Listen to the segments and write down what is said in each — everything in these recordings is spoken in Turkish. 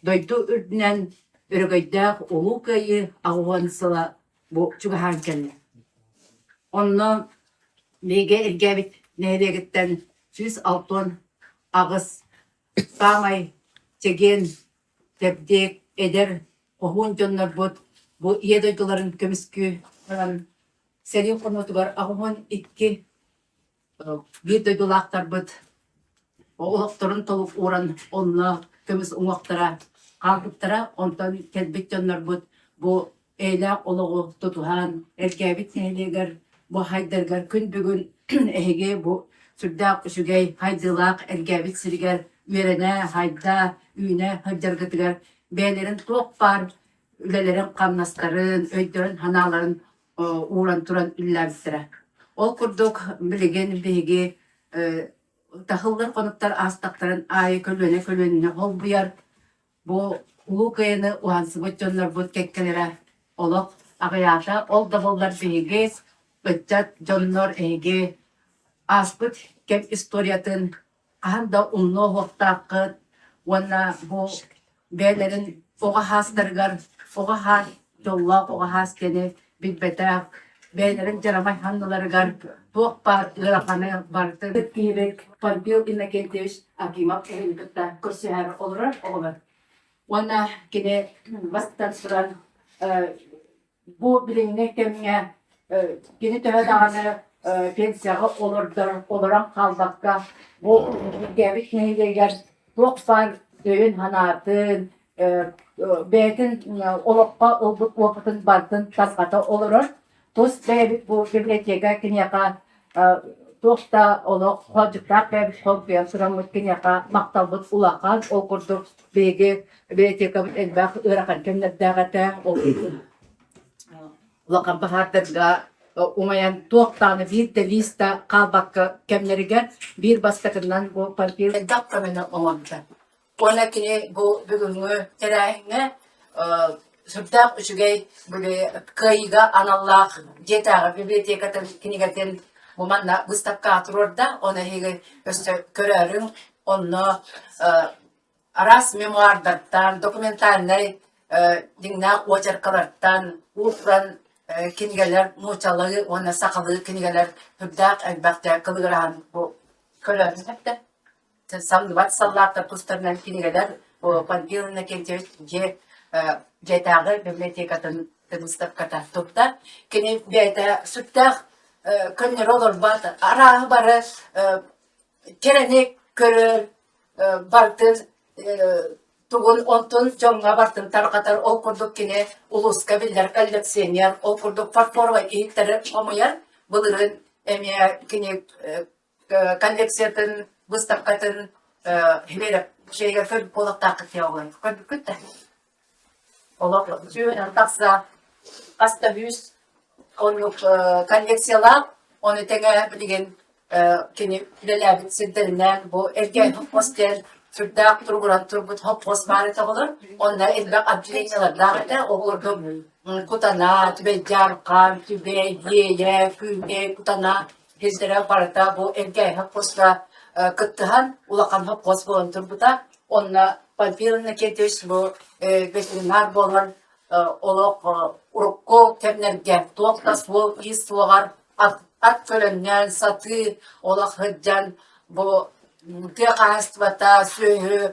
Doydu ürdünen örgöydek olu kayı ağuhan sıla bu çugahan kelle. Onunla mege ilgabit nehregitten 106 ağız bağmay çegen tebdik eder kohun jonlar bu iyi duyguların kömüskü senin konutugar ağuhan iki bir duygulaktar bud o ulaktarın toluk uğran onunla kömüs uğaktara kalkıptara ondan kelbek jonlar bu eyle oluğu tutuhan erkebit nehleger bu haydargar gün bugün ehege bu sürdaq şugay haydılaq erkebit siriger üyerene hayda üyüne haydargıtıgar beylerin çok var ülelerin kamnasların öydörün hanaların uğran turan üller bitire. Ol kurduk bilegen bege tahıllar konuklar astakların ayı kölöne ol buyar bu ulu kayını uhansı bıçonlar bu kekkelere olup ağayata ol davallar bege bıçat jonlar ege aspıt kem istoriyatın ahanda unlu hoktaqıt wana bu beylerin oğa hastargar oğa has jolla oğa has kene bilbeta beylerin jaramay handaları gar tuğ par ıraqana bartı kibek palpil inakentiş akimak ehilikta kursiher olur. Wana kene bastan suran bu bilimine kemine kene töhe dağını pensiyağı oluran kalbakka bu gevik neyleger çok var döyün hanatın beytin olukka ıldık vakıtın bartın tasgata olurur. Tos beylik bu biblioteka kinyaka tosta oluk hocukta beylik kolpiyan sıramut kinyaka maktabıt ulakan okurduk beygi biblioteka elbaq ırakan kemler dağata ulakan bahartırga umayan tuğtanı bir de lista kalbakka kemlerigen bir bastakından bu palpil dakkamena olmakta. Ona kine bu bugünü terahine sürdaq üçügey böyle kayıga anallah jetağı bibliotekatın kinigaten bu manna bıstakka atırorda ona hege öste körörün onu aras memuardartan dokumentalnay dinna oçarkalardan ufran kinigeler muçalığı ona sakalığı kinigeler sürdaq elbaqta kılıgıran bu körörün hepte sandıvat sallakta pustarından kinigeler bu pandilina kentiyos jetağı bibliotekatın tıbıstakata topta kini beyta sürdaq könler olur bat arağı barı kerenek körür bartır tugun ontun jonga bartın tarqatar ol kurduk kine ulus kabiller kolleksiyoner ol kurduk farforga ihikleri omayar bulurun emye kine kolleksiyatın bıstakatın hiberep şeyger kör polak taqıt yağlar kör kütte olak suyun taqsa hasta yüz onluk kolleksiyalar onu tege bilgen kine filelabit sidderinden bu ergen hostel sürdaq turguran turbut hopos bari tağılır onlar elbaq adliyyalar dağıda oğurdu kutana tübe jarqan tübe yeye küne kutana hizlere barata bu ergen hoposla kıttıhan ulaqan hopos bolan turbuta onna palpilina ketiş bu veterinar bolan olaq urukko temnerge tuaqtas bu is tuğar at kölönler satı olaq hıccan bu Tiyakastvata suyu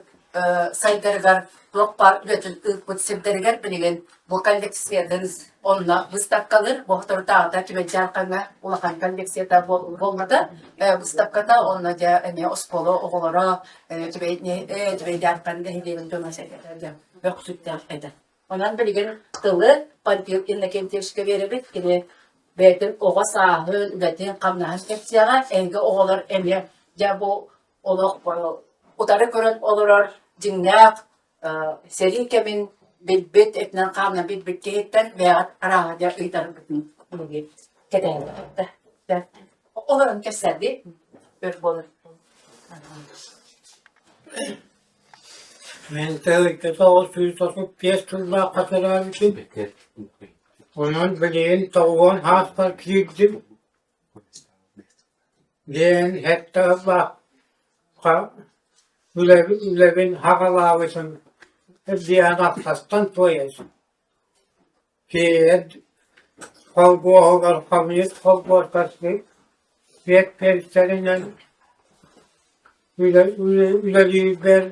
saydargar lokpar üretin ılpıt sevdargar bilgen bu kolleksiyadın onunla bıstak kalır. Bu otoritağı tübe jarkana ulaqan kolleksiyada bolmadı. Bıstakata onunla ja ene ospolo oğulara tübe jarkanda hileyin dönmeselerden yok sütten eder. Ondan bilgen tılı palpil innekentiyişke veribit kine betin oğa sahın üretin kamnahan kepsiyaga enge oğular ene ja bu olaq utarı körün olurur dinlaq serin kemin bilbit etnen qamna bilbit kehetten veya arahaja uytarı bitin ulugi kedayla olurun keserdi bir bolur Men tevkete o suyu tosup piyes turba katırar için onun bileğin tavuğun hasta kilittim diyen hatta bak Ülevin hakalavısın diğer aktastan toyasın. Ki kolboğlar kamyet kolboğlar pek perişanıyla ülelikler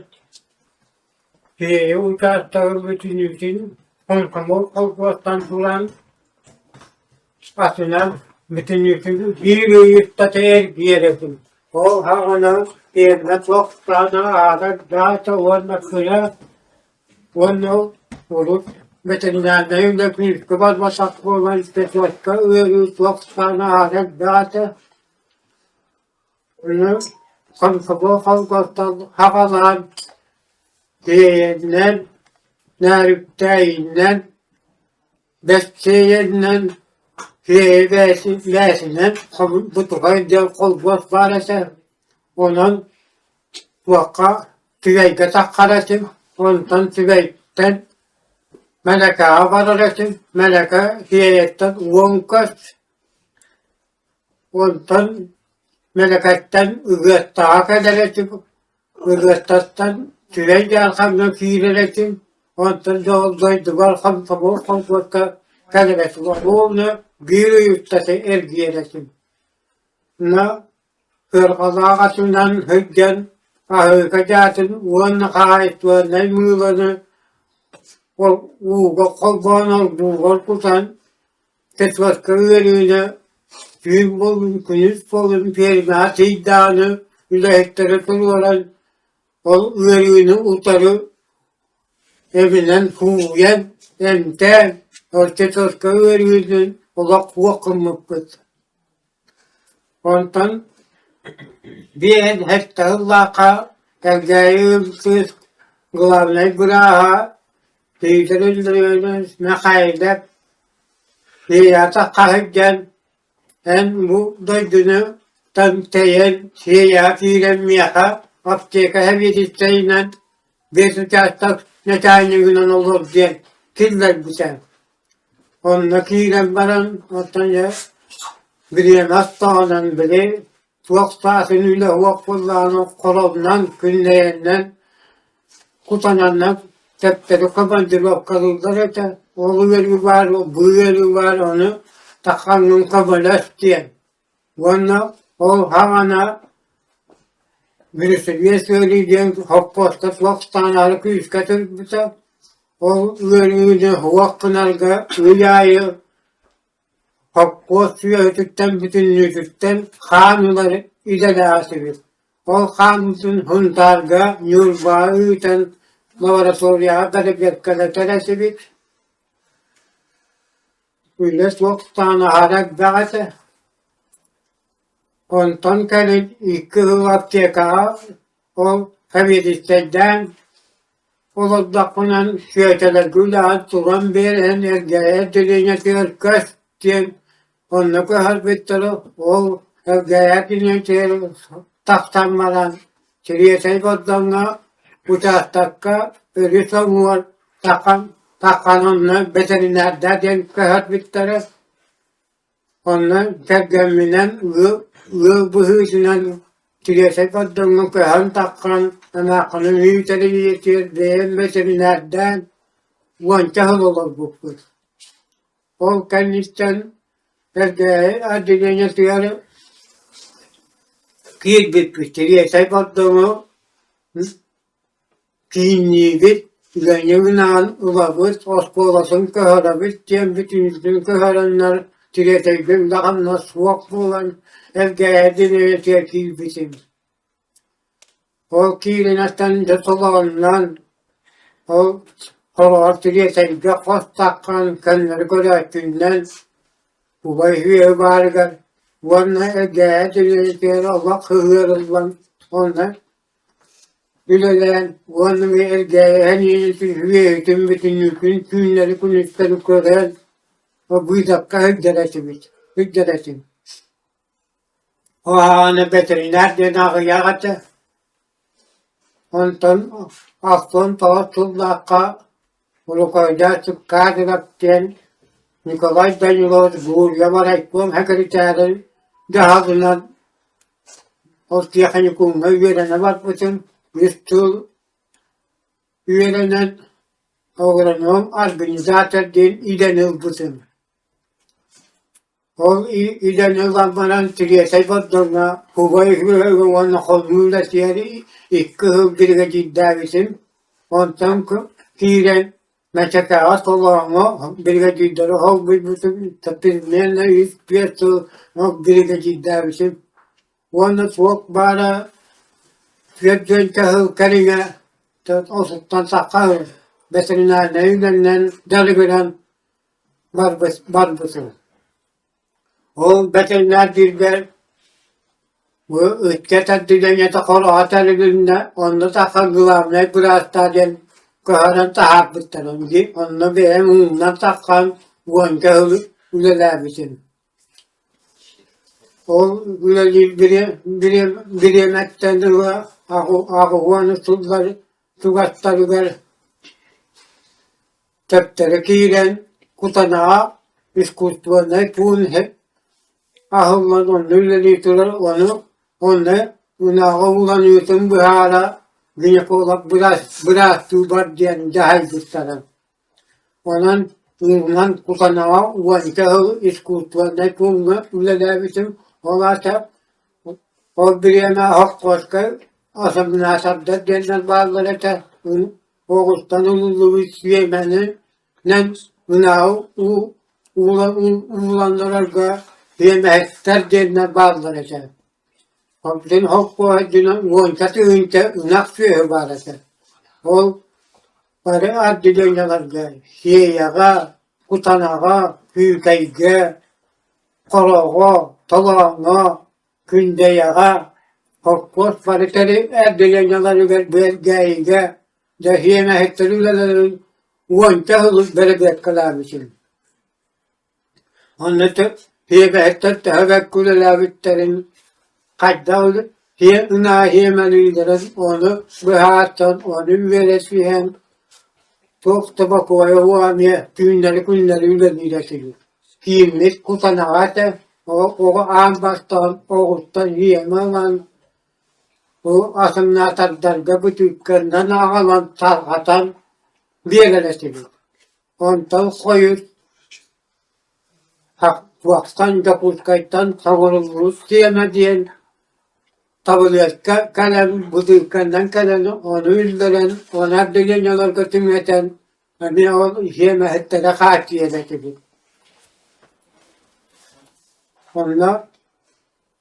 ki uçakları bütün için konkamu kolboğdan duran aslında bütün yükün bir yurtta değer diyelim. O havana yerine çok sana ağır daha da olmakla onu vurup veterinerlerin de bir kıvaz basak olan isteşvatka öyle çok sana ağır daha da onu konkamu kolboğdan havalan diyenler nerede besleyenler versinler, bu tufayı kolboz varsa onun vaka tüveyge takkarasın, ondan tüveyden meleka vararasın, meleka hiyetten vonkas, ondan meleketten ıgıttağa edersin, ıgıttattan tüveyge arkamdan fiilersin, ondan doldaydı var kolbozka kalbesi var. Onu bir yurttası ergiyeresin. Na hırkazağasından hüccen ahırkacatın uğanna kayıt ve neymûlanı uğga kolbağına buğgal kutan tesvaska üyeliğine büyük bolun, künüz bolun, perime seydağını ülahektere turulan o üyeliğini utarı evinden huyen ente orkestra üyeliğinin olak vakımmıkkıt. Ondan bir hektar Allah'a evgayım kız gılavne güraha teyzelerinden mekaydep hiyata kahıkken en bu döydünü tam teyen şiya fiilenmiyaka apteka hem yetişseyle bir sıcakta ne tane günen olur diye killer biten. Onunla fiilen baran ortaya biriyem hastanen biri çok sahasıyla vakfıllağının kolondan, günleyenden, kutanandan tepleri kabancı vakkalılar ete, oğlu veri var, bu veri var onu takanın kabalas diyen. Onunla o havana birisi diye söyleyeceğim, hopposta vakstanarı kıyıskatır bita, o veriyle vakkınarga üyayı Hoppos yötükten bütün yötükten kanunları idelâsıdır. O kanunun hundarga yurbağı üten laboratuvarya garip yetkele teresidir. Öyle çok tane harak dağıtı. Ondan kalın iki apteka o kavidisteden oladakunan şöteler gülah turan bir en ergeye diline tırkış diyen onunla harfetleri o evgayetine taktanmadan çiriyesey kodlarına uçaktakka ölü somuvar takanonla veterinerde den harfetleri onunla tergeminen bu hüsünen çiriyesey kodlarına kıhan takkan anakının hüyüteri yetir diyen veterinerden vançahıl olur bu kız. O kendisinden erkeğe adilene duyarı kıyır bitmiştir. Yesay patlığımı kiyinliği bit, güvenliğin ağın ılavız, ospolasın kıhara bit, diyen bütün yüzünün kıharanlar tiretey bir lağımla suak bulan erkeğe adilene duyarı kıyır bitim. O kıyırın astanında solağından o Kolalar tiretey bir kos takkan kendileri görettiğinden bu bayhüye vargar. Vanna ergeğe dileğe Allah hıhırızlan. Onlar bilelen vanna ve ergeğe en iyisi hüyetin bütün yükün günleri künüsleri kören o bu dakika hücceretim. O hane veteriner denahı yağıtı. Ondan aklın tavatullaka ulukayda çıkkâdırapten Nikolay Danilov Gurya Maraykum Hakarita'nın cihazından Ostiyakanı kumma üyelerine bakmışım. Üstül üyelerinden agronom organizatör değil İdenil Butun. O İdenil Lambaran Triyesay Badlarına Huvayı Hüvanı Kolmuyla Siyeri İkkı Hıvdırga Ciddavisim. Ondan kiren meçakaat olağımı birga ciddarı hov bir bütün tapirmenle yüz piyası hov birga ciddavisim. Onu çok bara fiyatın kahı karine osuttan sakal besinler neyden deligran barbası. O besinler dilber bu ülkede dünyada koruğatarlarında onda sakal gılamla biraz tadel kaharan tahap bittiren ki onda benim ondan sakal uanca ulelermişim. O ulelir biri yemektendir ve ağuanı sugatları teptere kiren kutanağa iskutvana kun hep ahıllan onu ulelir turar onu ulanıyorsun bu hala yine kolak biraz tubar diyen cahil gösteren. Onun üründen kutanağa uanca iskutvana kun ulelermişim. Olarsa o bir yeme hak başka asıl münasabda denilen bazıları da Oğuz'tan ululuğu yemenin nem günahı uğulandırırga yemekler denilen bazıları da. Hopsun hop koyduğunun uancası önce unak suyu barası. O bari adlı dönyalarga yeyağa, kutanağa, hüykayga, koroğa, talağına, gündeyağa, hokpos pariteri erdilenyaları belgeyge, dehiyeme hektarülerin uanca hılık bereket kalamışım. Anlatıp, hiyebe hektar tevekkül labitlerin kadda olur, hiye ına hiyemeliydirin onu bıhattan, onu veresiyen, çok tabakuvaya huamiye, günleri üleliyleşilir. Kimlik kutanağa o ambastan, oğuzdan yiyemem o asımna tardarga bu tükkandan ağalan tarhatan birleştirir. Ondan koyur, vaktan kapuşkaytan savurulur, diyeme diyen tabuliyaka kalem bu tükkandan kalemi onu üldüren, ona dünyalar götürmeten, hani o yemehetlere katiyeleştirir. Onlar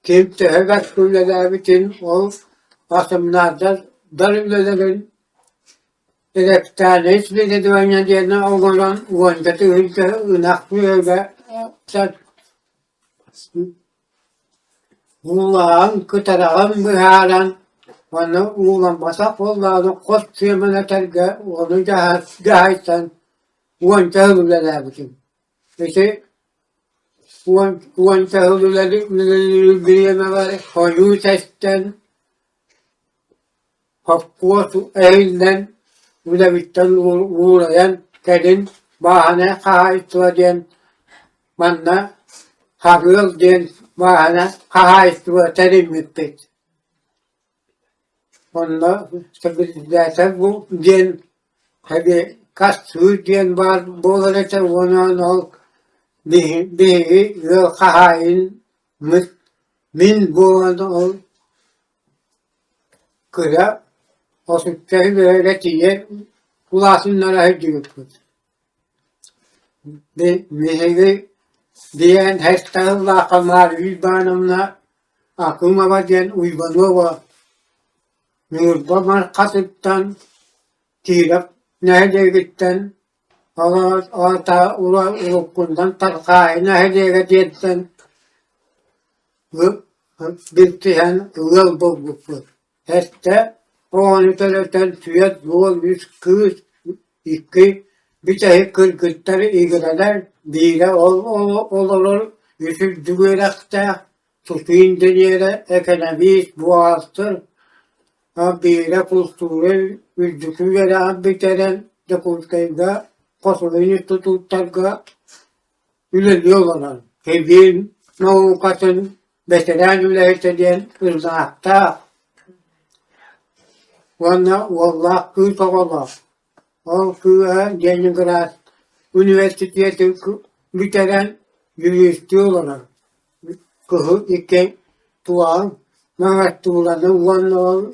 kimse heves kulleler için o asımlarda darülelerin elektrikleri ismini dünya yerine oğulan uancatı ülke ınaklıyor ve uğulan, kıtarağın, bıharan onu uğulan basak oğlanı koş tüyemene terge onu cahaysan uancatı ülkeler için. İşte uancahılıları bileme var, hoyu sesten, hafkuatu eğilden, ulevitten uğrayan kedin, bahane kahaytıva diyen, manna, hagıl diyen bahane kahaytıva terim müddet. Onunla, zaten bu diyen, hadi kas suyu diyen var, boğulacak onun ol, bir yıl kahain min boğanı ol kıra o sütleri böyle diye ulaşımlara hediyoruz. Mihri diyen hestahılla kamar yüzbanımla aklıma var diyen uybanova Nurbaman kasıptan tirap nehirlikten Ata ulukundan tarkayına hediye diyetten bittihen yıl bolluklu. Heste onu teleten tüyet yol yüz kız iki bir tehi kırgıtları ilgiler bire olur yüzü düğürekte tutuyun deniyere ekonomist boğaztır. Bire kulturu yüzdükü veren biteren de kultayda kosulunu tututarga üleliyorlar. Evin, navukatın, veteran ülehiteden ırzakta. Valla kıysa ola. O kıya Leningrad Üniversitesi bitiren yürüyüşçü olarak kıhı iken tuğan Mehmet Tuğlan'ın Vanlı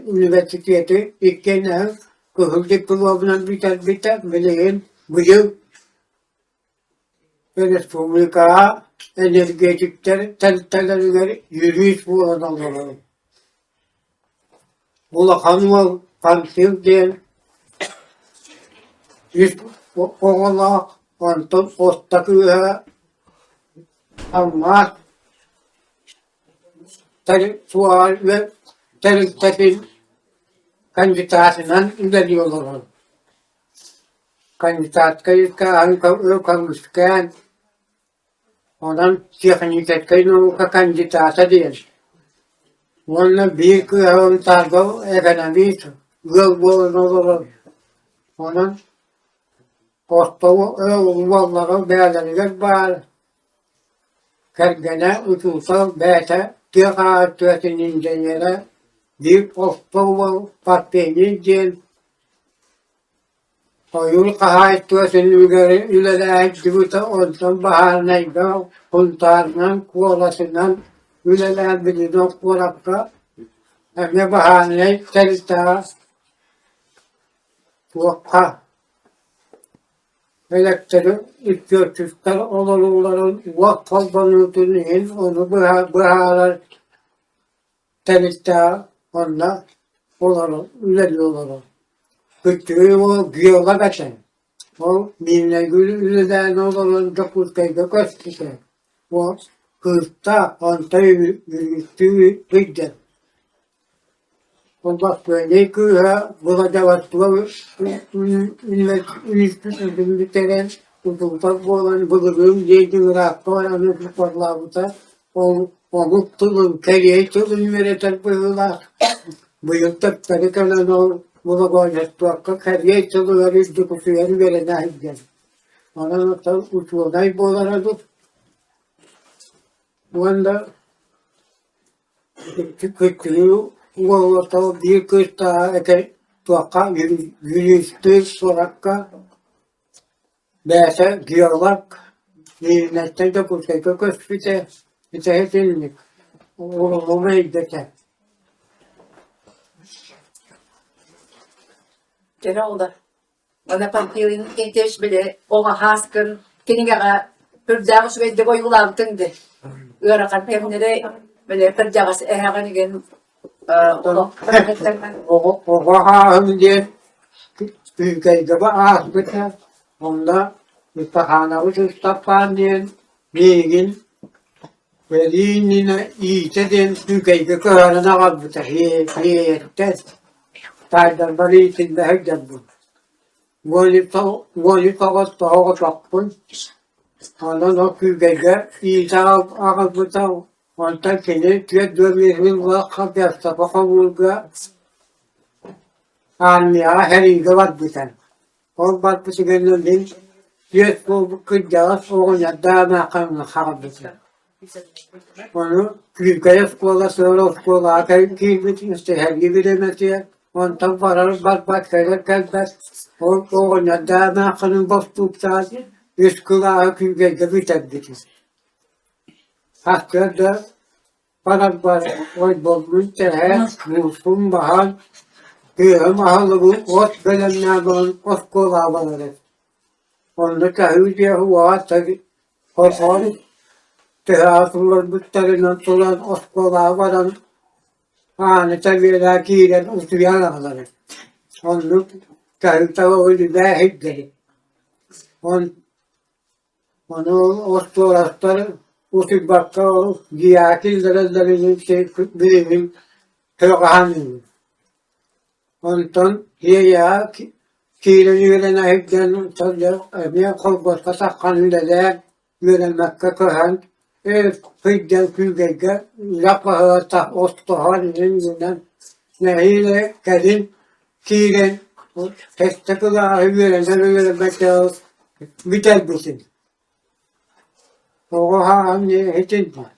Üniversitesi iken ev kıhı diplomuna biter bileğin bu yıl Respublika energetikler teltelerine yürüyüş bu adamları. Ulakan var, kantil değil. Yüz oğla, anton ostakıya, ama sual ve terliklerin kandidatından ilerliyorlar. Kandidat kayıtka kalmışken ondan tekniğe kandidata değil. Onunla büyük bir targo ekonomist yol boyunca onun kostoğu oğulları belirler var. Kergene uçulsa bete dikkaatinin denere bir kostoğu pateni değil. Oyun kahayetçesinin ülelere gibice ondan baharnayda kultarından kuolasından ülelere bilinen kuolakta hem baharnay terita kuokka elektrik İttiyorçüzler olurların vakfaldanıldığının onu baharlar terita onunla olalım, üleliyorlar. Küçüğü o giyola kaçan. O birine üleden olanın dokuzkayda kaçtı. O kırkta antayı yürüttüğü gidden. O bak böyle kıya burada vasıfla üniversitesini bitiren uzuntak olan bulurum yedi rakı anı tutarlarında onu tulun keriye tulun vereten buyurlar. Buyurtak tarikalan o bunu koyacak tuakka kariye çalıları dokusuları verene hizgen. Ona nasıl uçuğunay boğularadı. Bu anda küçüğü uğurlata bir kız daha eke tuakka yürüyüştü sorakka beyse giyorlak yürünetten dokusaydı kız bite hepinlik. Oğluma gidecek. Gene oldu. Bana pampilin kenteş bile oğa haskın keningaka pırjağız ve de koyulavtındı. Iarakan pemnere bile pırjağız ehakan igen Oha önce ülkede ağızlıkta onda müstahana uçuştapan diyen bilgin velinine iyiteden ülkede kırarına kalbıta hiyette taydar bari içinde heccan bu. Goli kağıt tağı takpın ondan o ülkede iyite kalbıta ondan kene tüyet dövmenin var kapyasta bakavulga almaya her ilgi var biten. O batmışı gönlünün tüyet bu kıcağız oğunya dağına kanını kalbıta. Onu ülkeye skola sonra skola akayıp kilmetin işte her gibi demesi ondan varar bat şeyler kalbet. Oğunya dağına kanın bostukta üskula ülkede biten bitin. Hakkında Parabbar oy bolmuş tehe musun bahar kıyım ahlı bu ot belemler bolun ot kolabaları. Onda kahüdiye huva tabi korkor tehe asılır bütterinden tulan ot kolabaran hani tabi lakiren usuyan ağları. Onu kahüdiye oydu da hepleri. Onu ot kolabaları usul bakka giyakil derelerin bilimin högahanın. Ondan hiya kiilen yürene hepden tabi emiye kolbos kasakkan ülele yürelmekke köhen fidden külgege yapahı tah ostohan yünden nehiyle kedin kiilen testekula yürelmekke biter bitin. Oha anne hiçin var.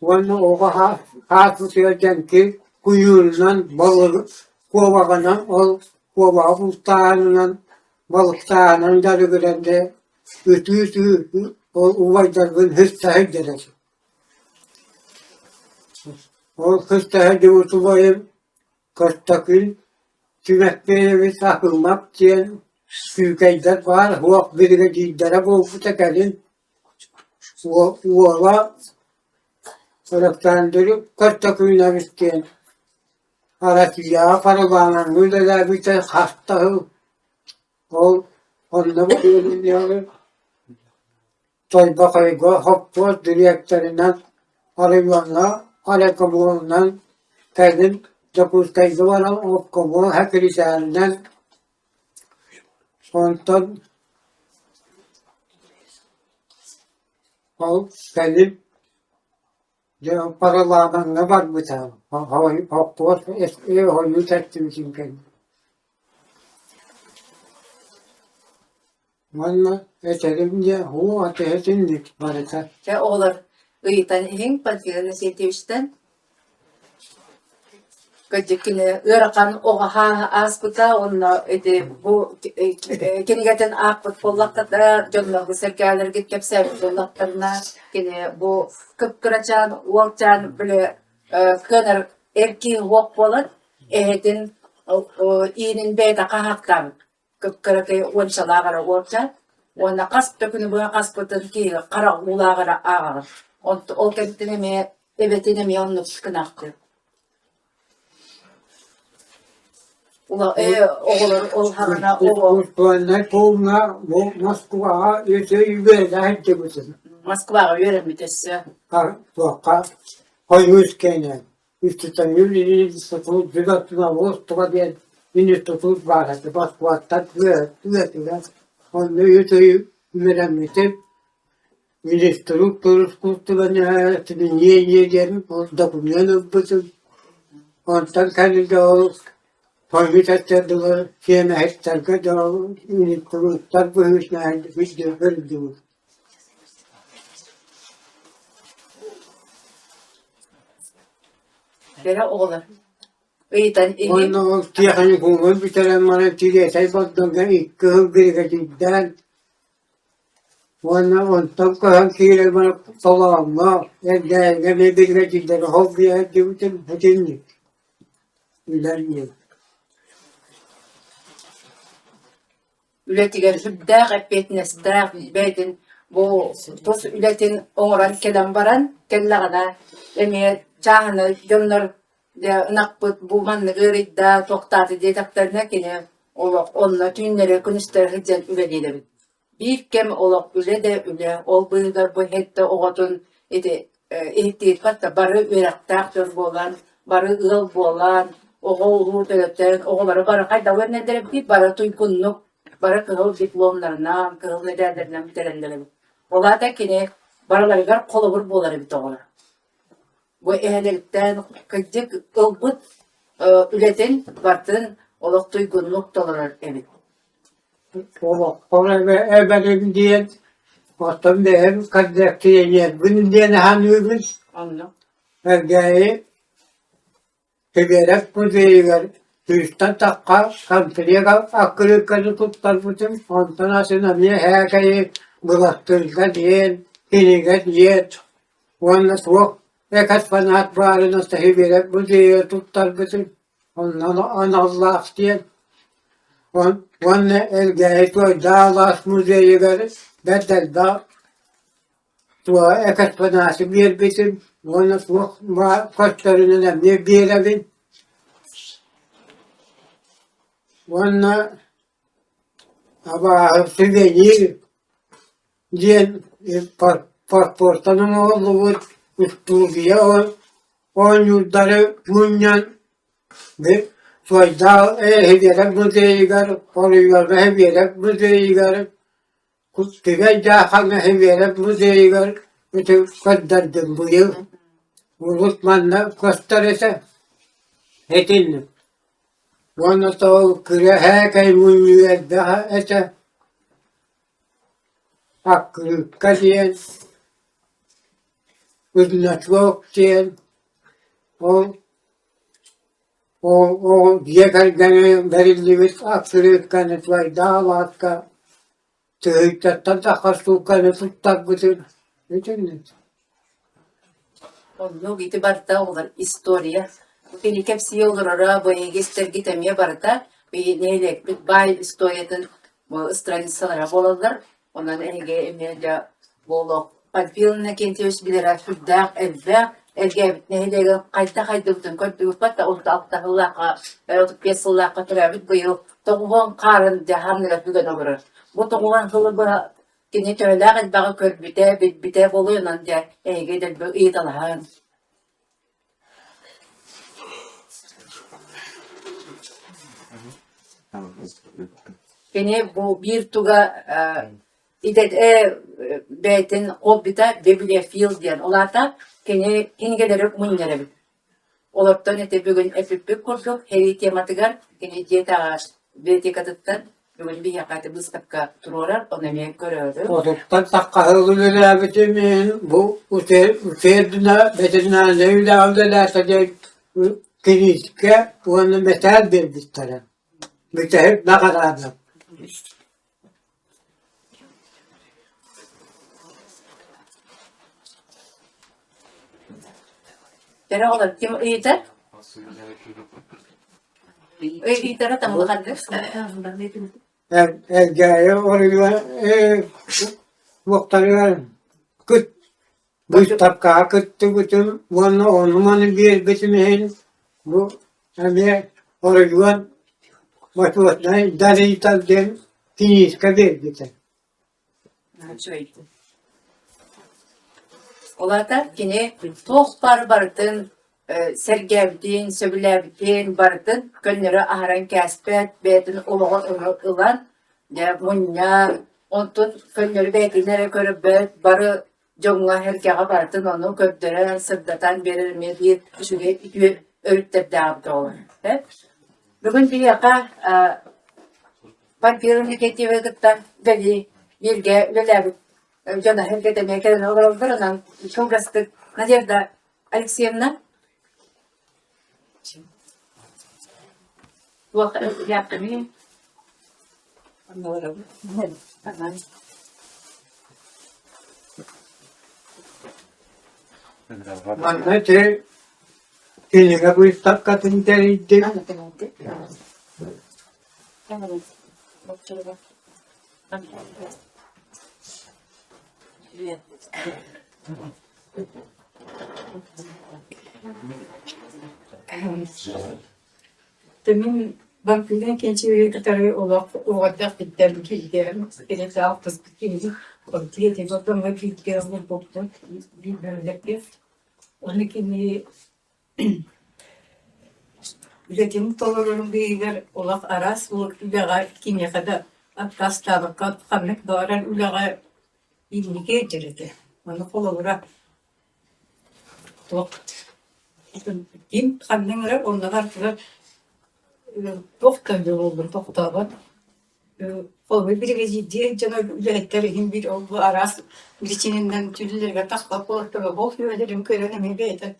Onu oha hafızıyorken ki kuyruğundan balığı kovağından ol kova bultağının, balıktağının darıgırende ütü o uvaydarın hıstahı derece. O hıstahı devutulayım kastakül tümekleri takılmak diyen sükeyder var. Huak birine giydere bu tekelin uvala taraftarındırıp kastakülüne isteyen arasıya paralarının müddeler bir de hastahı onunla bu yolu Toyba kayga hoppoz direktöründen arayonla alakabuğundan kendim dokuz kaydı var ama o kabuğu hakriserinden ondan o kendim paralardan ne var bu tane hoppoz eski hoyu teslim için kendim. Valla eterim diye hu ateşindik barata. Ya oğlar ıyıtan hen partiyanı setevişten Gıcıkını ırakan oğa ha aspıta onna bu kenigeten akpıt bollakta da jönlörgü serkerler git sebep bollaklarına kene bu kıpkıraçan ualçan böyle kınar erki wok bolat ehetin inin beyda kahaktan kıpkırake uanşalagara ualçan ona kaspta günü bu kaspıtın ki kara ulagara ağır o kentine mi evetine mi onu kınaktı. Ula oğullar olhana oğul Kuşlarına kovuna bu Moskova yüzü böyle hepsi bu sene. Moskvaga yöremitesi. Ha, vaka hayır kene. İşte yürüyün tutup düzeltme Moskova diye institut var. Moskva'da düzeltiyor. Onu yüzü veremedim. Ministruk turist kurtulana niye yerim orada bunun bütün ondan kendi o Paylaştılar, yemek kadar unuttular bu işler video verdi. Bera oğullar. Iyıtan iyi. Onu tiyahını kumul bir tane bana tiye sayfadan ilk bir geceden. Ondan kalan kiler bana salamla. Evde bir geceden hobiye bütün bütün. İlerliyor. Ületiger hübdağ epetines dağ beytin bu tos ületin oğran kelen baran kellagana emi çahını jönler de nakpıt bu manlı gıridda toktatı detaktarına kene olak onna tünlere künüster hıccan ülediyle bir kem olak üle de üle ol bıyıgar bu hette oğatun ihtiyyat katta barı ürektağdır bolan barı ıl bolan oğul hurtelepten oğulları barı kayda vernedirip bir barı tuykunluk bara kıhıl diplomlarına, kıhıl nedenlerine biterenlerim. Ola da kine baralarıgar kolabur boları bit oğlar. Bu ehlilikten kıcık ılbıt ületin vartın olak duygunluk dolanır evet. Oraya evvelim diye ortam değer kaçacak yer. Bunun diye ne hanımız Anladım. ergeği tegerek müzeyi ver. Üstten takka kantriye akıllı kanı tuttar bütün ondan aslında niye herkeyi bıraktırga diye hiniga diye ondan sonra ekat fanat varına sahibi müzeyi tuttar bütün ondan Allah diye ondan ergeği koy dağlas müzeyi ver bedel dağ sonra ekat fanatı bir bütün ondan sonra kaçlarının ne bir evin Vanna ama sevgili diyen pasportanın oğlu Türkiye on yurtları bunyan ve fayda hediyeler müzeyi gar oluyor ve hediyeler müzeyi gar kutuya jahanna hediyeler müzeyi gar bütün kaddardım bu yıl Rusmanla gösterirse hedildim. Bueno, todo creo que hay muy bien, esa akıllıkadiyen, uzlaşmak diyen, o diye kalgani verildi bir aksırık kanıt var. Dağlatka tığıkta da kastu kanıt tuttak bütün. Bütün. Onu itibarda olur istoriya. Beni hepsi yollar ara bu geçtir gitmeye barda. Bir neyle bir bay istoriyadan bu stranissalara bolalar. Ondan ege emniyece bolu. Palpiyonuna kentiyoruz bilir afürdak elbe. Elge neyle kayda bütün kötülükler de orta altta hıllaka. Otup pesıllaka türabit bu yıl. Toğuğun karın dehamlığa tügen olur. Bu toğuğun hılı bu kini töyleğin bağı körbüte bite boluyor nan diye ege del bu iyi dalahan. Beni bu bir tuga idet beytin hobbita bibliofil diyen olarda keni gelerek munjere bit. Olardan ete bugün epipik kurduk heri tematıgar keni jeta beti katıttan bugün bir yakatı bıskapka tururar onu emeğe görüyoruz. Otuktan takka hızlılar bitimin bu userdina betina nevle avdeler sadece kiniske onu metal bir bittere. Bitter ne kadar da. Kere olur kim iyidir? İyidir tam bakandır. Evgaya oraya muhtarlar kıt bu tapka kıttı bütün onu bir bitimin bu hem oraya başına dari talden kiniske bir bitter. Olarda yine tohbar barıtın, sergevdin, söbülevdin barıtın, gönlere aharan kəspet, beytin uluğun ılan, munya, ontun gönlere beytinlere körübet, barı jonga herkega barıtın onu köpdere sırdatan verilmeye bir şüge iki öğütler dağıptı olur. Bugün bir yaka, Palpiyonu'nu ketiye gittan, veli, bilge, veli Jana herkese mekeden oğullarından çok rastlık Nadezhda Alexeyevna bu yaptı mı? Anladım. Anladım. Manna te kiniga bu tapkatın teriydi. Anladım. Demin bankiden kençi bir katarı oğadda bitler bilgilerim. Elinde altız bitkiyi ortaya tekrar ve bilgilerini buldum. Bir böyleki. Onun kimi üretim tolarının bir olak aras bu ülağa kimya kadar akaslar kamek doğaran ülağa ilgi getirdi. Onu kolora Tok. Kim kanınlara onlar kadar toktan oldum toktavan. O bir ciddi canı üretlerin bir oldu aras bir içinden tüllerle takla koltuğa bol yönelim körene beyden.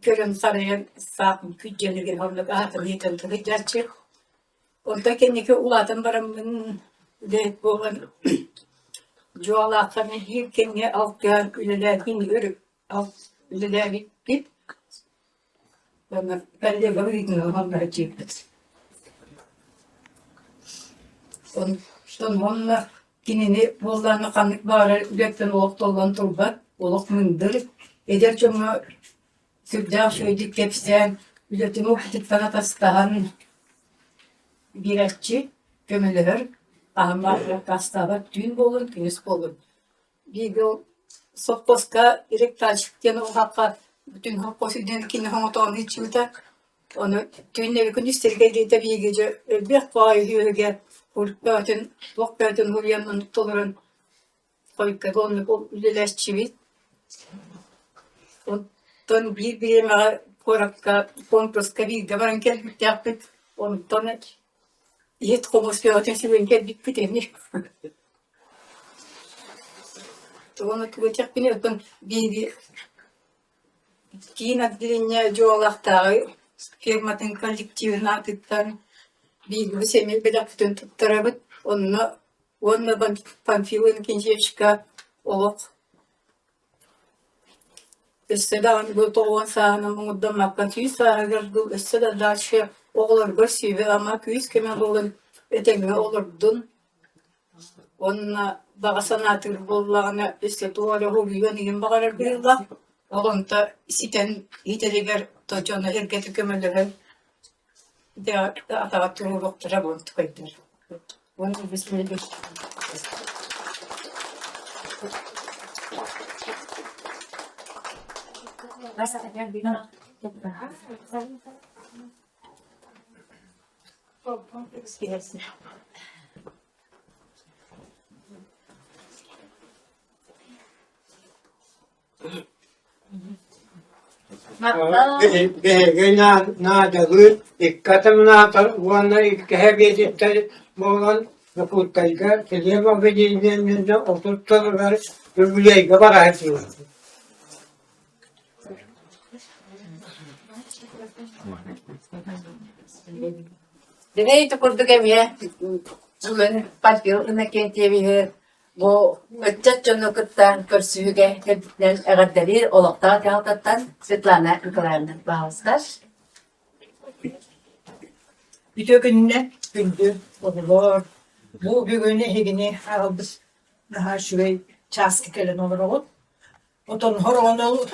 Körem sarıya sağım küçücük hamle hatır yeten tadı gerçek. Orada kendiki uladan baramın de boğan Joala bir kendi alttan üleler görüp alt üleler bit. Ben de böyle onlara çıktı. Sonra kinini bollarını kanık bağırar ületten olup dolan turbat olup mındır. Eder çoğunu Türkçe söyledik hepsinden ületimi okutup bana taslahan bir açı gömülür. Ahmakla kastava dün bolun, güneş bolun. Bir o sopposka direkt taşıkken o hakka bütün hopposu dönükini homoton hiç yuta. Onu dünle bir gün isterken de bir gece bir faiz yürüge Hulkatın, Hulkatın Hulyan'ın toların koyup onu bu üleş çivit. Ondan bir birime korakka komproska bir de varan kelbik yapıp onu tonet Yet komisyon ötesi ben geldik bitmiş. Onu kıvırcak beni ötün bir kiin adlinya joğlaktağı фирматын коллективин атыттан билги семей белактын туттарабыт онна Панфиловна Кинжешка олох Өссөдаган бу тоғон сааны муңдам маккан күйс агырдыл өссөдө дальше оғлар бір сүйбе ама күйс кеме болын этеңе олордун онна багасанатыр боллагына өссө туары хугүйөн иген багарар бирла олонта ситен ителегер тожоно эргети көмөлөгөн де атага туруруктара болуп койдур onu bismillah. Nada dikkatim nada vana ikhe gecikte boğan Nufutayga televa ve dinlerinde oturttular öbürlüğe kadar açıyor. Direkt kurduk emiye. Bugün Pantiyon'a kentiye bu ötçatçonu kıttan körsüge hedikten eğerderi olakta kağıttan Svetlana Nikolaevna bağışlar. Bir gününe gündü olur. Bu bir günü hegini aldı. Daha şuraya çaskı kelen olur olup. Oton horonu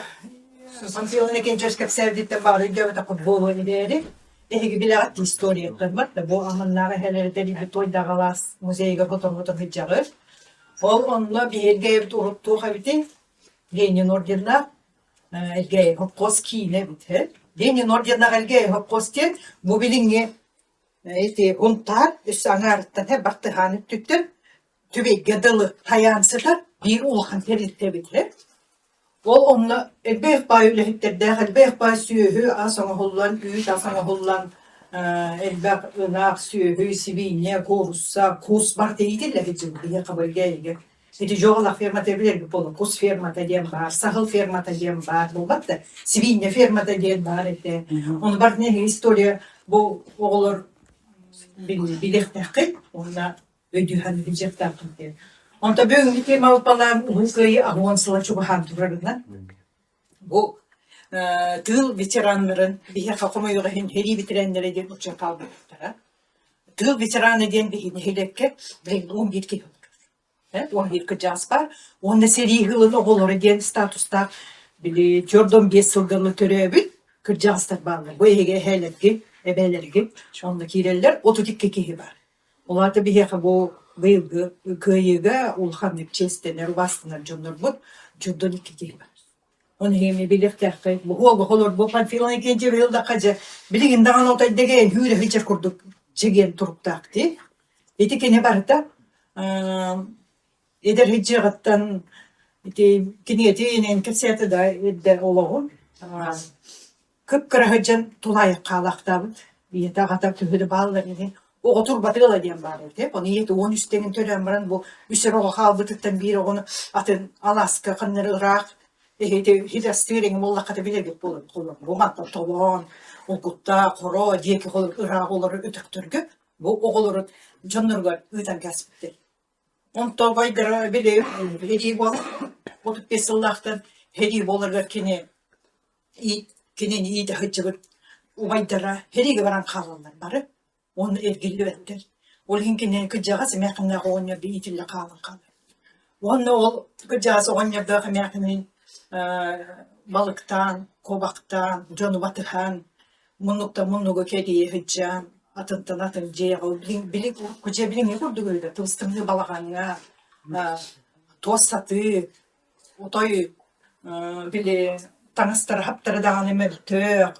Pantiyon'a kençeşkep sevdikten bari gövde futbolu ileri. Hegi bile attı istoriya kırmak da bu amanlara hele deli bir toy dağılas muzeyge fotoğrafı hıcağır. Onunla bir ergeğe duruttuğu habiti Lenin orderna ergeğe hopkoski ne biter. Lenin orderna ergeğe hopkoski bu bilinge huntar üstü anarttan hep baktıhanıp tüktür. Tübe gadalı tayansılar bir ulhan terite biter. Onunla elbette bayılı hitler dahil elbette bay sühü asana hollan üç asana hollan elbette ınak sühü sivinye kursa kurs var değildir hicim diye kabul gelge. Eti joğla firma tebilir bir polo kurs firma diyen var, sahil firma diyen var, bu battı sivinye firma diyen var ete. Onu bak ne historia bu olur bilektek onunla ödühan bilecek takım diye. Onda bugün bir tema upalan hukukayı ahvansıla çok handurlarından. Bu tığıl veteranların bir hakama yoğun heri bitirenlere de uçak aldıkları. Tığıl veteranı diyen bir hedefke bir 11 ki 11 kıcağız var. Onda seri hılın oğulları diyen statusta bir Jordan Gessel'dan törebil kıcağızlar bağlı. Bu ege heletki ebelergi ondaki ilerler 32 kişi var. Onlar da bir bu Vılgı, köyüge, ulhan çestener, vastınar canlar bu, cürdün iki gibi. Onu hemi bilekte, bu olur, bu Panfilon ikinci yılda kaca, bilgin dağın otay degen, hüyre hıçır kurduk, çegen turup taktı. Eti ne var da, eder hıçırgattan, kini etiğinin keseti da edde oğlum. Kıpkıra hıçın tulay kalaktabı, bir dağıta tühüdü bağlarını, o otur batırıla diyen bari hep. Onu yeti 10 üsttenin tören varan bu üstü roğa kalbıtıktan biri onu atın Alaska, Kınları, Irak, Hidastırın molla katabilir gibi bulur. Bu matta tovan, okutta, koro, diyeki olur, Irak olur, ötüktürgü. Bu oğulur, canlarga öten kesbittir. Onu tobaydıra bile hediye olur. 35 yıllaktan hediye olurlar kini iyi de hıcılık. Ubaydıra hediye varan kalırlar bari. Onu ergilli ettir. Olhinkinin kıcağız mekine onya bir itille kalın kalır. Onu ol kıcağız onya bir mekinin balıktan, kobaktan, conu batırhan, munluğu kediye hıccan, atın ciğer, bilik kıca bilin ne kurdu öyle, tostımlı balağanına, toz satı, otoy bile tanıştır haptır dağını mevtök,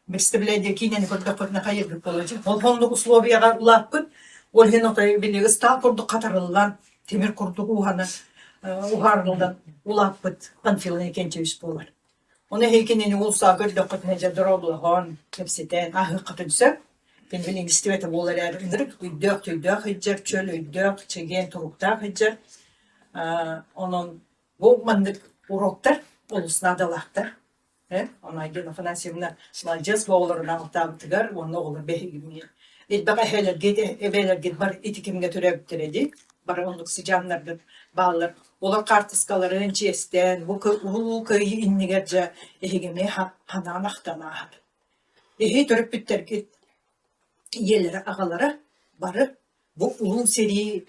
Бестебление кинени коддакотна кайыр болачак. Ол фондук условияга улаппыт. Ол хен отай били ыстал курдук катарылган, темир курдук уханы ухарылдан улаппыт. Панфиловна Кенчевич болар. Оны хейкенени улса коддакотна жадыроблаган кепсетен ахы катынса. Кен билин истебете болар эрдирик. Үйдök хыджак, чөл үйдök, чеген туруктак хыджак. Онун бу мандык уроктар, улуснадалактар. Ona gene finansiyonuna malcız boğuluruna utantıgar, onun oğlu behigimi. İlbaka ebeler git bar itikimge türe bitiredi. Bar onluk sıcanlardır, bağlar. Olar kartıskaları öncesten, bu köyü innigerce ehigimi hanamaktan ahar. Ehi törüp bitter git. Yerlere, ağalara barı. Bu ulun seri,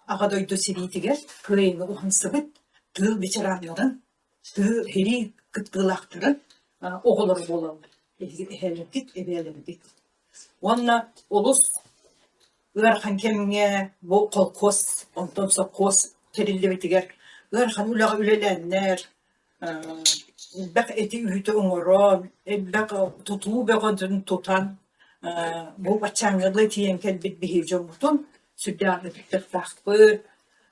ağa doydu seri tiger, köyünü uhan sıbıt, tığ veteranların, tığ heri kıtkılaktırın, oğulları bolan. Eheler git, ebeler git. Onunla ulus, ıarhan kemine, bu kol kos, ondan sonra kos, terilli bitiger, ıarhan ulağı ülelenler, bak eti ühütü uğuran, bak tutuğu beğendin tutan, bu başangılı tiyen kelbit bihirce mutun, sütyanı bittik takbır,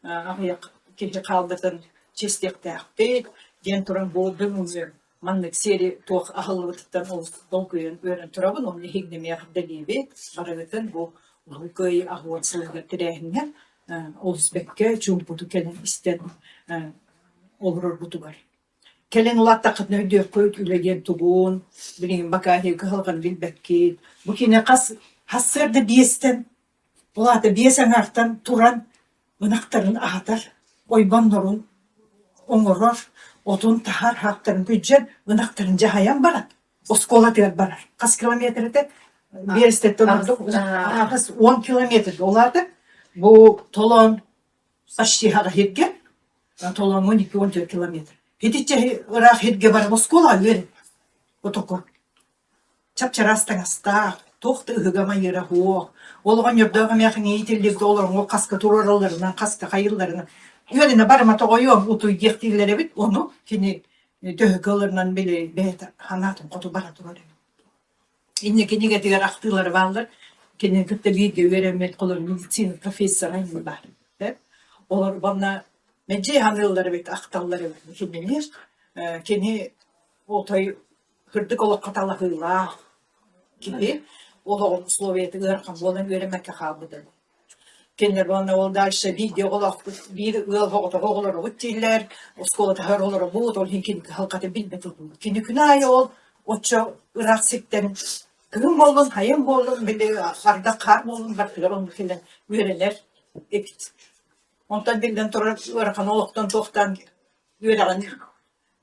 ahyak kişi kaldırdın çistik takbır, gen turan bu dümüzü, manlık seri tuğ ahıllıktan olkuyun öğren turabın, onu higdemeye delibi, aragıtın bu ulukayı ahvatsılığı tirehine, Oğuzbekke cumbudu kelen isten olur budu var. Kelen ulatta katna video koyut ülegen tugun, bilin bakayı kıhalgan bilbekki. Bu kine kas hasırda biyesten, ulata biyesen artan turan ınaktarın ahatar, oyban norun oңoror, otun tahar haktarın büccen, ınaktarın cahayan barat. Oskola diyor barar. Kas kilometrede bir estetten orada, 10 kilometre olardı. Bu tolon aşçıhara hirge, tolon 12-14 kilometre. Hiditçe ırak hirge bara oskola verin. Otokur. Çapçarastan hasta, tohtu ıhıgama yere huo. Olğan yöbdağım yakın eğitildirdi olurun o kaska turarlarından, kaska hayırlarından. Yönüne barama toğuyum, utu yektirlere bit, onu kini döhükalarından bile behter, hanatın kutu bara turarım. İnne kini getirir aktılar varlar. Kini kıtta bilgi veremet kolor medisini profesör aynı var. Olur bana mece hanırları bit aktalları bit. Kini kini otay hırdık olup katalahıyla gibi oğlum Slovya'da ırkam olan öğrenmekle kaldı. Kendileri bana oldu işte video olarak bir oğulları uçtiller, o skolada her oğulları bu ol hinkin halkata bilmedi. Kendi günahı ol, oço Irak sekten kırım olun, hayım olun, bile arda kar olun, baktılar onu filan üyeler ekit. Ondan birden sonra Irak'ın oluktan çoktan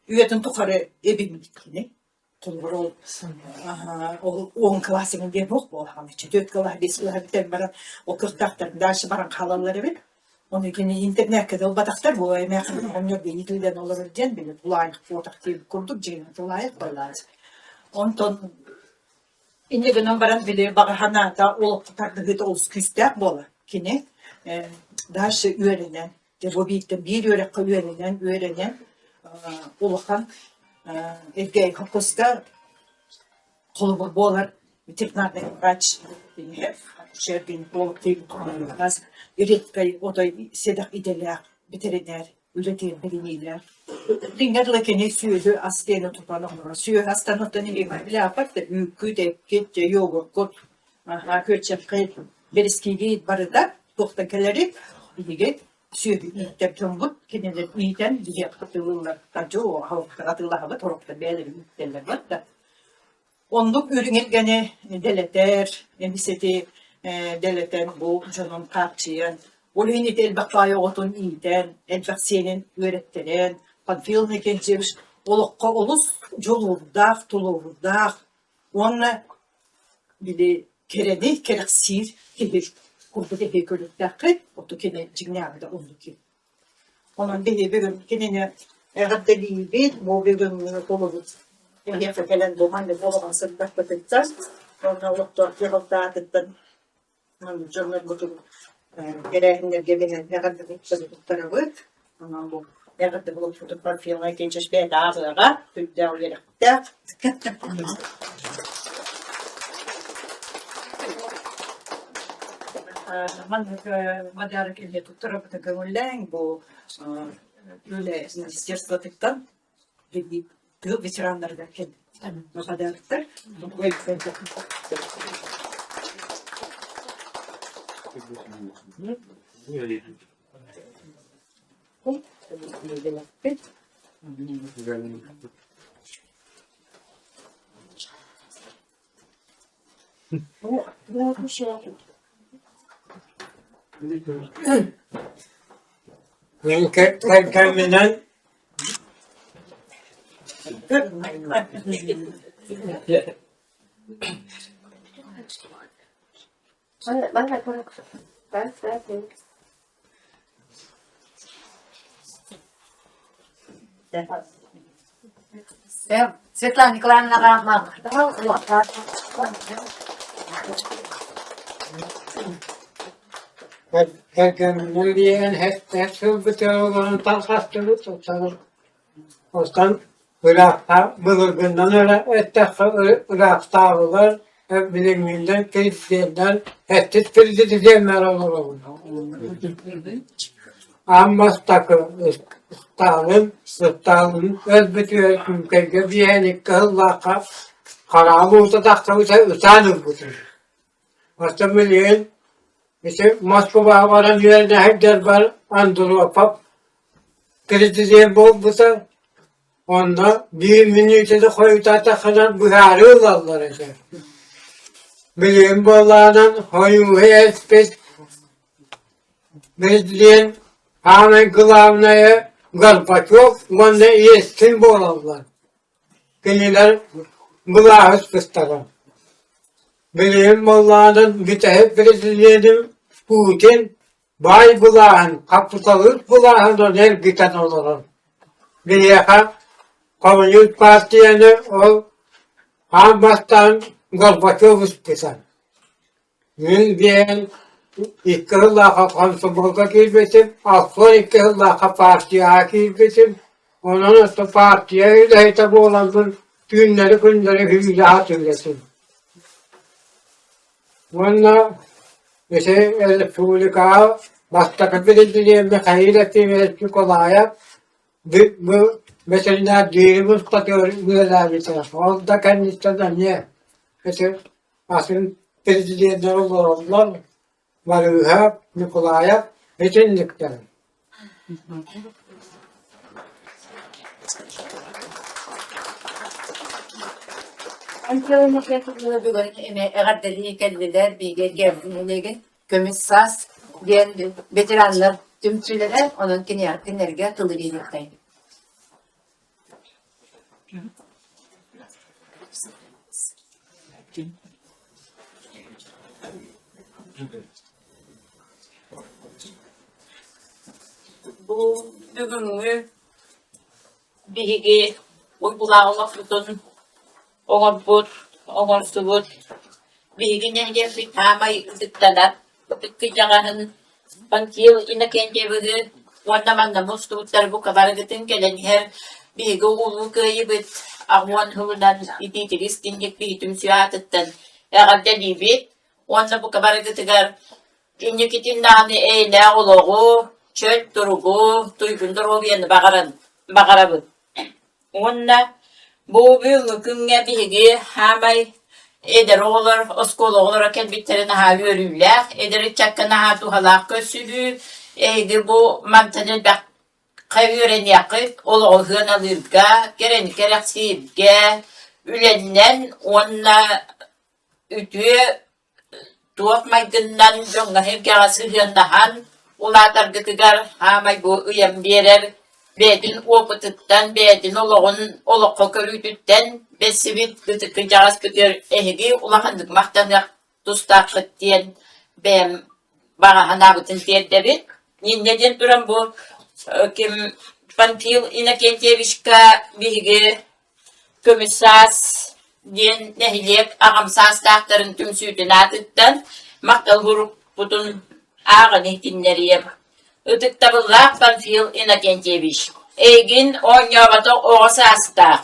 üyetin tukarı evim gittiğini. Tulur ol, 10 klasının diye yok bu olağım için. 4 klas, 5 klas biten bana o 40 taktar, dersi baran kalanları bir. Onun için internette ol bataktar bu emeğin onyor bir yitilden olur diyen bile. Bulayık fotoğraf diye kurduk, cihine bulayık koylarız. Ondan indi günün baran bile bakahana da olup tutardı hıda oluz küstek bola. Kine dersi öğrenen, bu bir öğrenen olukan Evgey Kokoska kolu boğalar veterinerden kaç hep şerbin boğuk değil az üretkay o da sedak ideler veteriner üretiyor bilgiler dinlerle ki ne sürdü aslında toparlanıyor sürdü hastanın ne bile yapar da küde gitti yoğurt kot köçep kayıt beriski git barada toktakeleri git sürdü tepkim bu kendileri iyiden diye katılırlar taco hatırlar torokta belli derler var da onluk ürünün gene deleter emiseti deleten bu canım karşıyan oluyun elbette otun iyiden elbette senin öğrettiren padfilme gençler olukka olus jolurdak tulurdak onunla bir keredi kereksir gibi kurdu da hekölükler otu kene cignarda oldu ki onun bir gün kene eğer bir bu bir gün olur ya falan doman da olan sırdak batacağız sonra doktor cevapta attılar canlar bu gereğinde gebine eğer de bir tarafı ama bu eğer de bu fotoğrafıyla genç bir daha tüyde olarak da man madarak ile tutarıp da gömülen bu böyle ministerstvattan bir veteranlar da kendi madaraklar bu Ben kendimden Svetlana Nikolaevna Rahman. kendimden diyen hep bütün olan tarkastırı tutarım. Ostan Irak'ta bugünden öyle Irak'ta ağırlar. Hep biliminden Filistin'den hep Filistin'den olur. Ambastaki Stalin öz bütün ülkede bir yenik kıllaka karamurda taktığı utanır budur. Ostan biliyin işte Moskova'ya varan yerine hep derbar Andropov Filistin'den bol budur. Onda bir minütede koyuta takılan buharı olarlar ise. Bilim bollarının hoyu hespes bizleyen hemen kılavnaya Gorbaçov bana yeskin bolarlar. Kiniler bulahız kıstalar. Bilim bollarının bitehip bizleyenim Putin bay bulağın kapitalist bulağın her gitan olur. Bir yaka Komünist Parti'ye o Ambastan Gorbaçov istesen. Ben iki yılla Komsomol'a girmedim, sonra 2 yılla partiye girmedim. Ondan sonra partiye de hitap olan günleri hülyat öylesin. Onunla Respublika başka birinci hayır ettiğim eski kolaya bu mesela dinimiz katıyor üyeler orada kendisinden niye? Mesela aslında prezidentler olanlar Maruha, Nikolayev, Ecenlikler. Ankara'nın yakınlığı bugün eğerdeliği kendiler bir geldiğine kömüş sas diyen veteranlar tümçülere onun kinlerge tılır edildi. Bu bugünkü bir uygulamamak bütün oğul subut bilginin bir tamay tıklanan tıklayacağın bankil inakence böyle wandaman da mustutlar bu kadar gittin gelen her bir oğul kayıbet ağwan hulunan itiris dinlik bir tümsüattan herhalde libit wanda bu kadar gittiler dinlikitin dağını eyle oluğu çöl durugu duygundur o bir bakarabı wanda bu bugünkü bir hamay eder olur, oskol olur, kenditlerini ha görürler, eder çakkına ha tuhalak kösülü, bu mantanın bak kayıren yakıp, olu hın alırga, geren gereksizge, ülenden onunla ütüye tuğmaygından jonga hep garası hındahan, ulatar gıtıgar hamay bu uyam birer, bedin okutuktan, bedin oluğu körütükten, besivit gıtıkı cağız gıtır ehgi ulakandık mahtanık tustaklık diyen ben bana hanabıtın diyeddebit. Neden duran bu kim Pantil inakentevişka bilgi kömüsas diyen nehiliyek ağamsas tahtarın tüm sütünü atıktan maktal grup butun ağın ihtinleriyem. Ötük tabıllak Pantil inakenteviş. Egin on yabatı oğası astak.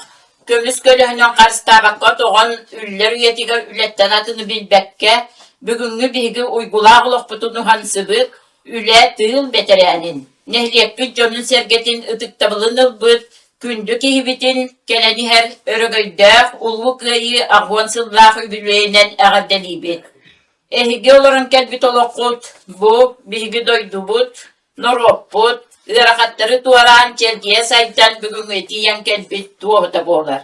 Kömüs kölühünün karşı tabakka toğun üller üyetiga ületten atını bilbekke bugünkü bilgi uygulağılık butunu hansıbık üle tığıl beterenin. Nehliyek jonun sergetin ıtık tabılınıl bıt kündü kihibitin geleni her örgöydağ ulvu kıyı ağvansıllağ übülüğünen ağaddelibit. Ehigi olurun kelbit olokut bu bilgi doydu but norop but Irakatları tuvaran çelgiye saydan bugün etiyen kelbit tuğda boğlar.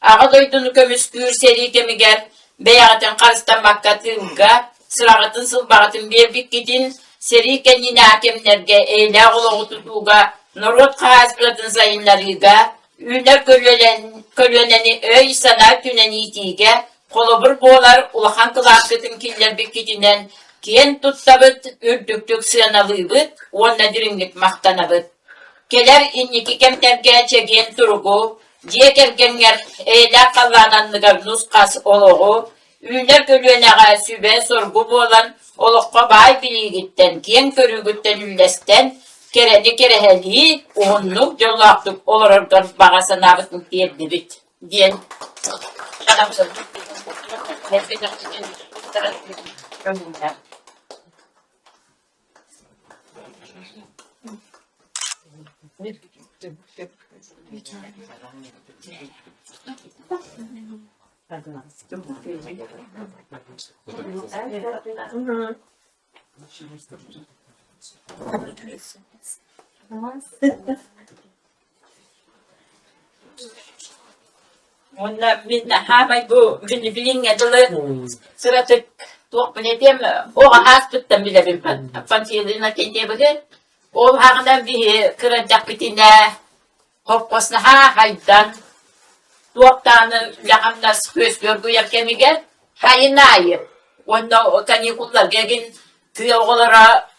Ağa doydunu kömüs kür seri kemiger beyatın karıstan makkatınga sıragatın sılbagatın bir bikitin seri kendine hakemlerge eyle oğlu tutuğga nurut kağısplatın sayınlarıga üner kölöneni öy sana tüneni itiğe kolobur boğlar ulahan kılakıtın killer bikitinden kiyen tuttabıt ürdüktük sığınalıybıt onna diringit mahtanabıt. Keler inniki kemterge çegen turugu diye kergenger eyle kallananlıga nuskas oluğu üner kölöneğe sübe sorgu boğlan olukka bay biligitten kiyen körügütten üllesten kereni kereheli uğunluk yolaktık olururgan bağasa nabıtlık diyendi bit. Diyen adamsın. Ona minna hamay bu bilin adalı sıratık tuğ biletim o aspıttan bile bir fansiyelina kente bakın o hağından bir kıracak bitine hopposna haydan tuğtanı lahamnas göz görgü yapkemigen hayınayı onda kanikullar gegin tüyoğlara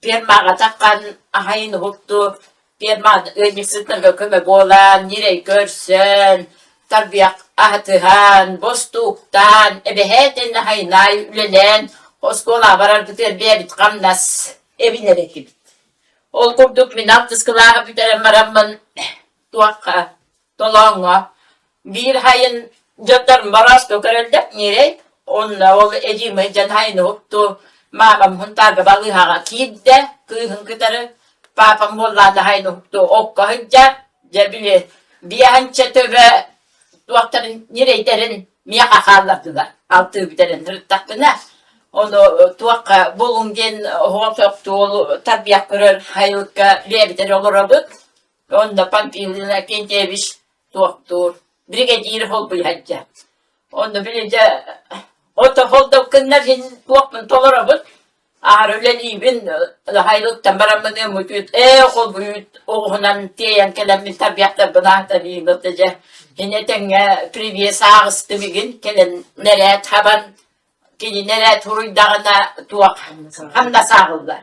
bir mağa takkan hayın hoptu bir mağa öncesinden köme boğulan nire görsen tarbiyak ahtıhan, bostuktan, ebeheten haynay ülelen, oskola varar biter bir bit kamnas, evine rekibit. Ol kurduk minap tıskılağa biter maramın tuakka, tolonga. Bir hayın jatlar maras kökereldak nire, onna ol ecime jan hayın hoptu, mamam huntarga balıhaga kidde, kıyhın kıtarı, papam bollanda hayın hoptu, okka hıcca, cerbili bir hança töbe, tuakların nireyterin miyaka kallardılar. Altı biterin rıttakına. Onu tuakka bulungen hoğafaktu olu tabiyak kırır haylıkka lebiter olur abık. Onda pampilina kenteviş tuaktur. Brigadier hol bu hacca. Onu bilince oto holda kınlar hin tuakın tolur abık. Ağır ölen ibin haylıktan baramını mutut. Hol buyut. Oğunan tiyen kelemin tabiyakta bına tabi nötece. Hineten priviye sağıstı bir gün kelen nereye taban kini nereye turuydağına tuak hamda sağıllar.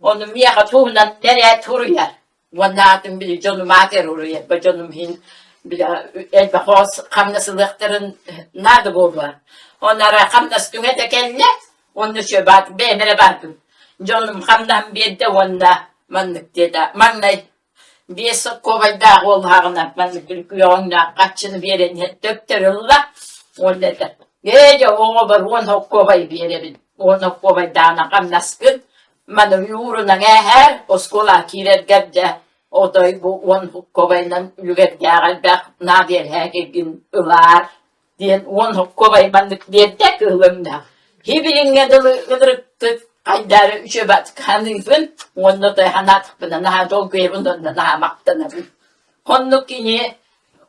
Onu miyaka tuğunan nereye turuyar. Vanda atın bile canım mater uruyar. Bu canım hin bile elbe hos hamdasılıkların nadı bulvar. Onlara hamdas tüngete kelle onu şöbat beğenere bakın. Canım hamdan bir de onda manlık dedi. Manlay bir sok kovayda olağına ben gülüyorlar kaçını verin döktürürler onda da gece o var on hok kovay verin on hok kovayda na kamnaskın man yuruna her oskola kirer gadja o da bu on hok kovaydan lüget yagal bak nadir herkesin ular diyen on hok kovay mandık diye tek ılımda hibirin gedılık Kaydar üçübat kanıfın, onda da hanat bana naha dolguya bundan da naha maktanabın. Konnuk ini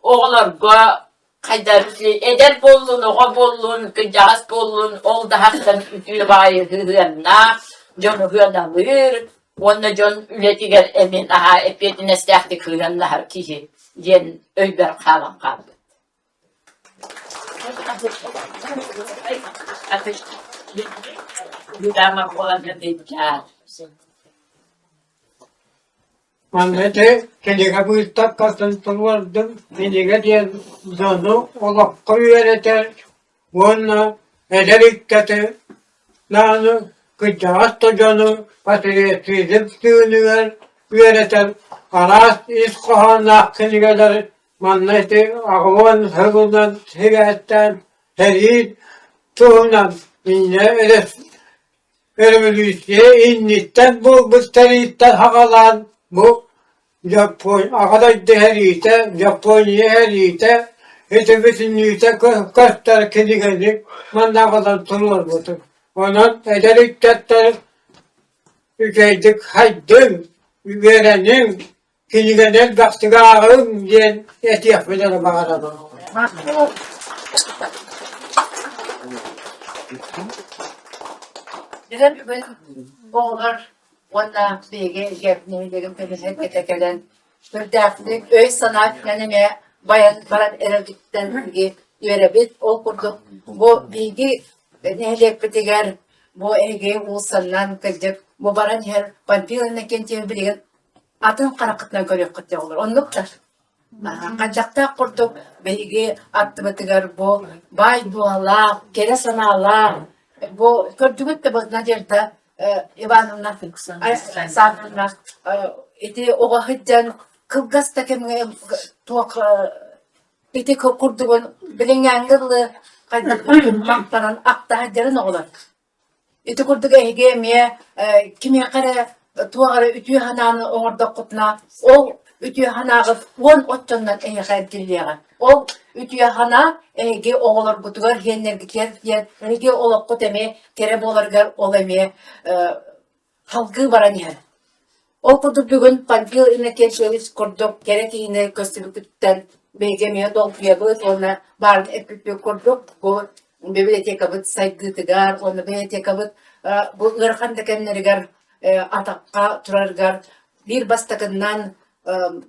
oğlarga kaydar eder bollun, oğa bollun, kıcağız bollun, oldu haktan ütülü bayı hıhırna, jonu hıhırnalır, onda jon ületiger emin aha epiyetine stahtik hıhırnahar kihi, jen öyber kalan kaldı. Dama olan dedikar. Anne kendine bu istak kasıntı vardı. Kendine diye zonu olak koyuvereter. Onunla ederikte nanı kıcağız da canı fasulye sizip suyunu vereter. Aras iskohanla kendine manleti ağvan hıgından sigaretten herid tuğundan inne edef Örümlüsye innitten bu bıstıritten hakalan bu Japon arkadaş herite Japonya herite bütün nüte kastar kedi manda kadar turlar bu. Onun ederik tetler ülkeydik haydın verenin kiligenen baktıga ağım diyen et yapmadan bağırdı. Neden bugün oğullar onunla bilgi gepneylerin peşine getekelen bir dertli öy sanat neneme bayan baran erildikten bilgi verebilir. O kurduk. Bu bilgi nehlek bitiger bu ege olsandan kılcık bu baran her panpiyonuna kentiye bilgen atın karakıtına görüyor kıtya olur. Onluklar. Kancakta kurduk bilgi attı bitiger bu bay duala kere sanala bu gördüğünüz de bu Nadir'de Ivanovna Sanırlar iti oğa hıccan kılgaz takımı tuğak iti kurduğun bilingen yıllı maktanan akta hıccanın oğlar. Iti kurduk ehgemiye kime kare tuğara ütüyü hananı orada kutna o ütüyü hanağı 10 otçundan ehgem dilliyege. O ütüyü hana ege oğlar kutugar henler giker ege oğlak kuteme kere bolargar olame halkı varan yer. O kurduk bugün panfil ine kelşeviz kurduk gerek yine köstülükten begemiye dolpuya bu ona barın epüpü kurduk bu bibliotekabıt saygıtıgar onu bibliotekabıt bu ırkan dekenlerigar atakka turargar bir bastakından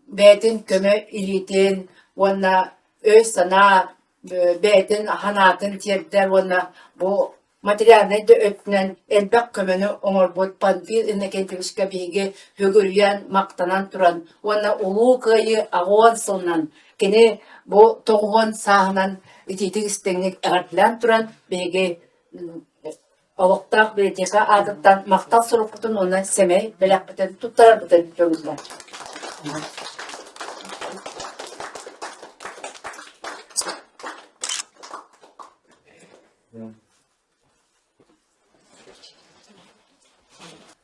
betin köme ilitin ona öz sana betin hanatın tiyerler ona bu materyalne de öpünen elbek kömeni onur bot panfil inne kentivişke bilgi hügüryen maktanan turan ona ulu kıyı ağon sonnan kene bu toğun sahnan ititik istenlik ertlen turan bilgi Oğuktak bileceka adıktan maktal sorukutun ona semey belakbeten tuttarar biten çoğuzlar.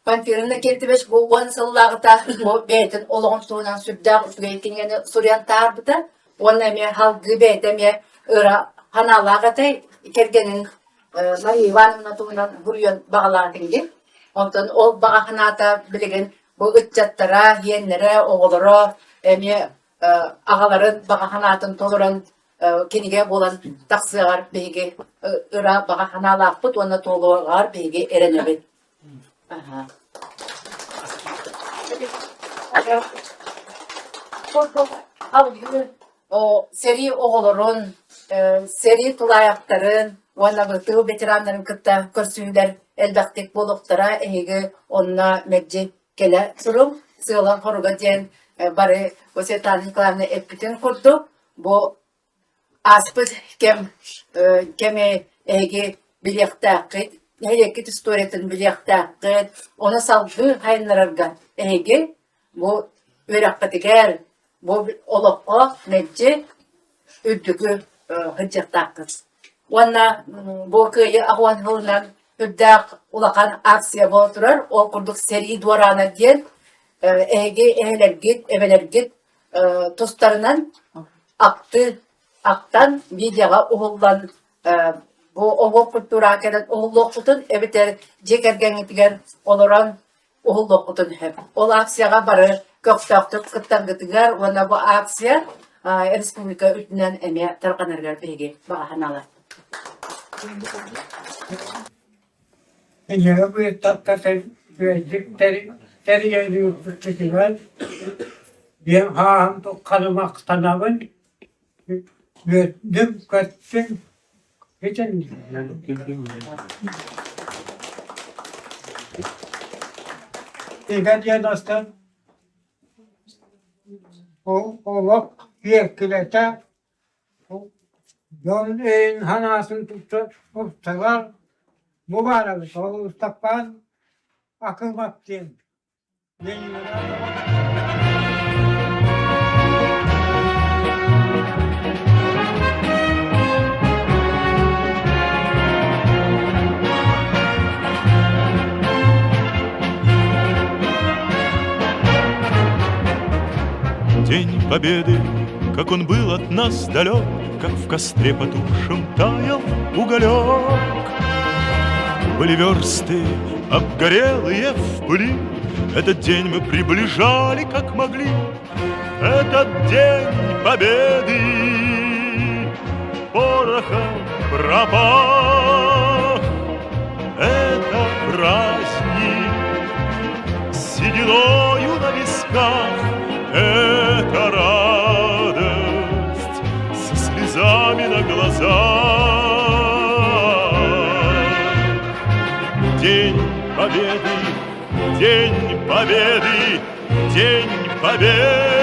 Panfirinde keltibeş bu on sıllıqta bu beytin olağın suğunan sübdağ üstügeyken suryan tarbıda onun eme halgı beyteme ıra hanalağatay kergenin Marie Ivanovna tuğunan buryon bağlardın ki. Ondan o bağa hanata bilegen bu ütçattara, yenlere, oğullara, eme ağaların bağa hanatın toluran kenige bolan taksıgar beyge ıra bağa hanalaqpıt ona toluğar beyge erenebet. O seri oğulların, seri tulayakların, ona bıtığı veteranların kıtta körsüler elbaktik boluqtara ege onna mecci kele surum sığılan koruga diyen bari o setani kılarını epitin kurdu. Bu aspıt keme ege bilyaktakit Helekit istoretin bilyaktakit ona salgı haynlararga ege bu verakatiger bu oloqqa mecci üddükü hıcaktakit. Ona bu köyü ahvan hırlan hübdaq ulaqan aksiya bolturar. O kurduk seri duvarana diyen ege eheler git, eveler git tostarından aktı, aktan videoga uğullan bu oğul kultura keden uğul okutun eviter cekergen itiger oloran uğul okutun hep. Ol aksiyaga barı köktaqtık kıttan gitiger. Ona bu aksiya Respublika ütünden eme tarqanargar bege bahanalar. Ene bu tapta teriyeli festival bir ham to kalmak tanavın ve düm kaçın geçen İgadiye dostlar o vak yerkilete yolun en hanasını tutsalar mübarek o ustakpan akılmak diye. День Победы, как он был от нас далек, как в костре потухшем таял уголек. Были версты обгорелые в пыли, Этот день мы приближали, как могли. Этот день победы порохом пропах. Это праздник с сединою на висках. Это радость со слезами на глазах. День победы, день победы, день победы.